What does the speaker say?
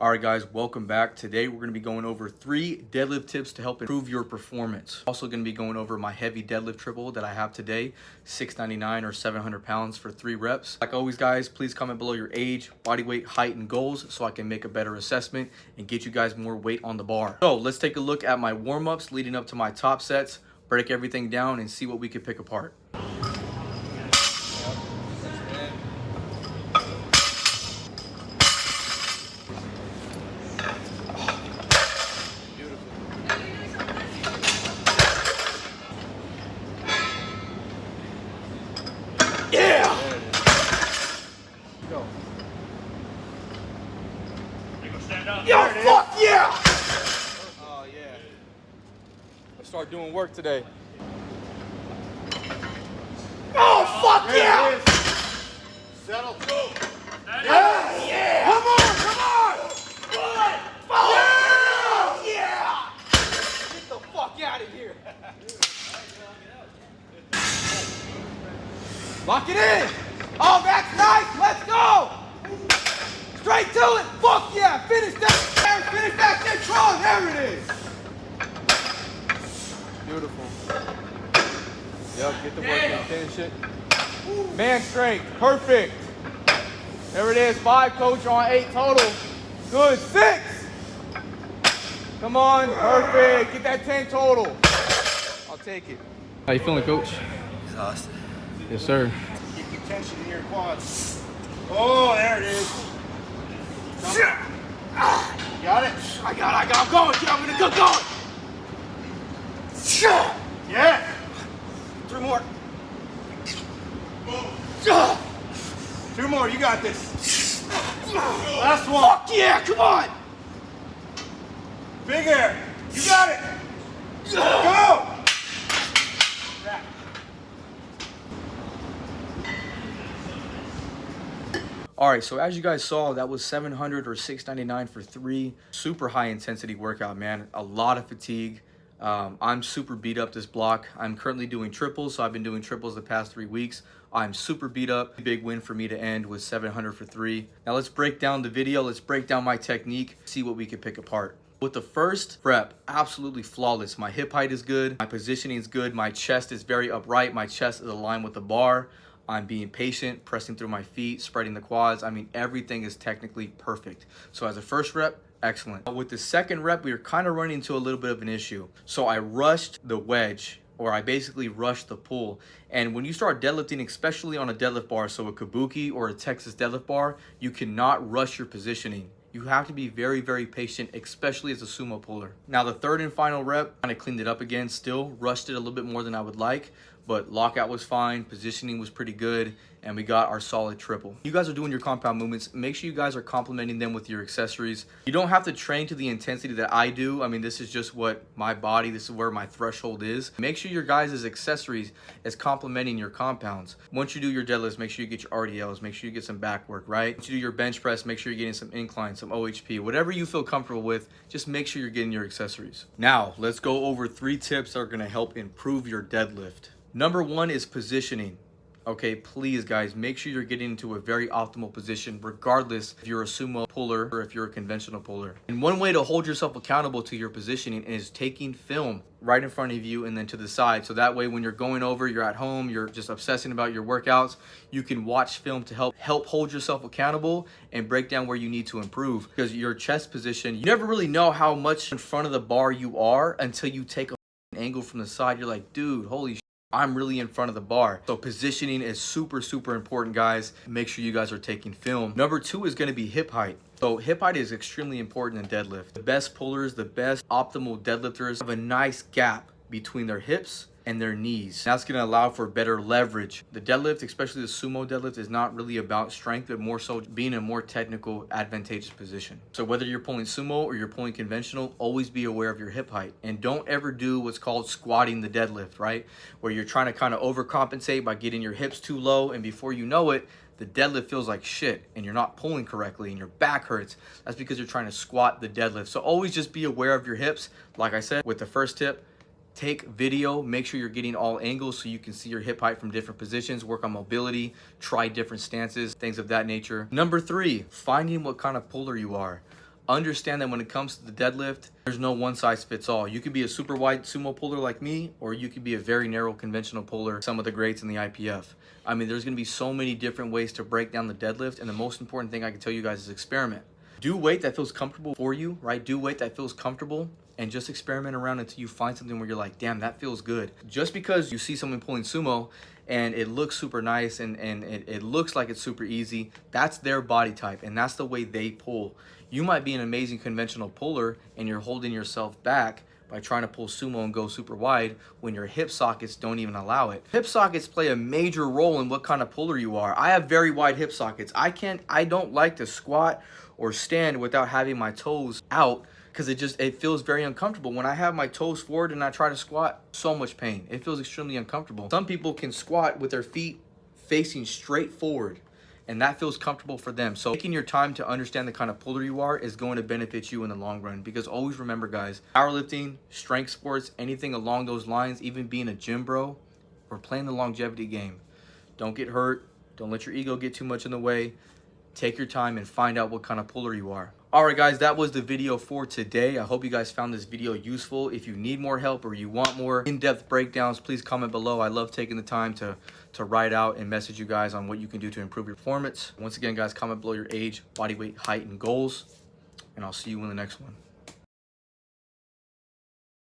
All right, guys, welcome back. Today, we're going to be going over 3 deadlift tips to help improve your performance. Also going to be going over my heavy deadlift triple that I have today, 699 or 700 pounds for 3 reps. Like always, guys, please comment below your age, body weight, height, and goals so I can make a better assessment and get you guys more weight on the bar. So let's take a look at my warm-ups leading up to my top sets, break everything down, and see what we can pick apart. Yo, fuck yeah! Oh, yeah. Let's start doing work today. Oh, fuck yeah! Settle. Yeah! Come on, come on! Good! Oh, yeah! Get the fuck out of here. Lock it in! Oh, that's nice! Let's go! Straight to it! Fuck yeah! Finish that! Finish that control! There it is! Beautiful. Yep, get the work in, finish it. Man strength, perfect. There it is, 5 coach on 8 total. Good, 6! Come on, perfect. Get that 10 total. I'll take it. How you feeling, coach? Exhausted. Yes, sir. Keep your tension in your quads. Oh, there it is. Got it? I got it. I'm going, kid. I'm gonna get going. Yeah. 3 more. 2 more. You got this. Last one. Fuck yeah, come on. Big air. You got it. Go. All right, so as you guys saw, that was 700 or 699 for 3. Super high intensity workout, man. A lot of fatigue. I'm super beat up this block. I'm currently doing triples, so I've been doing triples the past 3 weeks. I'm super beat up. Big win for me to end with 700 for 3. Now let's break down the video. Let's break down my technique, see what we can pick apart. With the first rep, absolutely flawless. My hip height is good. My positioning is good. My chest is very upright. My chest is aligned with the bar. I'm being patient, pressing through my feet, spreading the quads. I mean, everything is technically perfect. So as a first rep, excellent. With the second rep, we were kind of running into a little bit of an issue. So I rushed the wedge, or I basically rushed the pull. And when you start deadlifting, especially on a deadlift bar, so a kabuki or a Texas deadlift bar, you cannot rush your positioning. You have to be very, very patient, especially as a sumo puller. Now, the third and final rep, kind of cleaned it up again, still rushed it a little bit more than I would like, but lockout was fine, positioning was pretty good, and we got our solid triple. You guys are doing your compound movements. Make sure you guys are complementing them with your accessories. You don't have to train to the intensity that I do. I mean, this is just what my body, this is where my threshold is. Make sure your guys' accessories is complementing your compounds. Once you do your deadlifts, make sure you get your RDLs, make sure you get some back work, right? Once you do your bench press, make sure you're getting some incline, some OHP, whatever you feel comfortable with, just make sure you're getting your accessories. Now, let's go over 3 tips that are gonna help improve your deadlift. Number 1 is positioning. Okay, please guys, make sure you're getting into a very optimal position regardless if you're a sumo puller or if you're a conventional puller. And one way to hold yourself accountable to your positioning is taking film right in front of you and then to the side. So that way when you're going over, you're at home, you're just obsessing about your workouts, you can watch film to help hold yourself accountable and break down where you need to improve. Because your chest position, you never really know how much in front of the bar you are until you take an angle from the side. You're like, dude, holy shit, I'm really in front of the bar. So positioning is super, super important, guys. Make sure you guys are taking film. Number 2 is going to be hip height. So hip height is extremely important in deadlift. The best pullers, the best optimal deadlifters have a nice gap between their hips and their knees. That's going to allow for better leverage. The deadlift, especially the sumo deadlift, is not really about strength, but more so being in a more technical, advantageous position. So whether you're pulling sumo or you're pulling conventional, always be aware of your hip height. And don't ever do what's called squatting the deadlift, right? Where you're trying to kind of overcompensate by getting your hips too low, and before you know it, the deadlift feels like shit and you're not pulling correctly and your back hurts. That's because you're trying to squat the deadlift. So always just be aware of your hips. Like I said, with the first tip, take video, make sure you're getting all angles so you can see your hip height from different positions, work on mobility, try different stances, things of that nature. Number 3, finding what kind of puller you are. understand that when it comes to the deadlift, there's no one size fits all. You could be a super wide sumo puller like me, or you could be a very narrow conventional puller, some of the greats in the IPF. I mean, there's gonna be so many different ways to break down the deadlift, and the most important thing I can tell you guys is experiment. Do weight that feels comfortable for you, right? Do weight that feels comfortable, and just experiment around until you find something where you're like, damn, that feels good. Just because you see someone pulling sumo and it looks super nice and it looks like it's super easy, that's their body type and that's the way they pull. You might be an amazing conventional puller and you're holding yourself back by trying to pull sumo and go super wide when your hip sockets don't even allow it. Hip sockets play a major role in what kind of puller you are. I have very wide hip sockets. I don't like to squat or stand without having my toes out, because it feels very uncomfortable. When I have my toes forward and I try to squat, so much pain. It feels extremely uncomfortable. Some people can squat with their feet facing straight forward, and that feels comfortable for them. So taking your time to understand the kind of puller you are is going to benefit you in the long run, because always remember, guys, powerlifting, strength sports, anything along those lines, even being a gym bro, we're playing the longevity game. Don't get hurt. Don't let your ego get too much in the way. Take your time and find out what kind of puller you are. All right, guys, that was the video for today. I hope you guys found this video useful. If you need more help or you want more in-depth breakdowns, please comment below. I love taking the time to write out and message you guys on what you can do to improve your performance. Once again, guys, comment below your age, body weight, height, and goals, and I'll see you in the next one.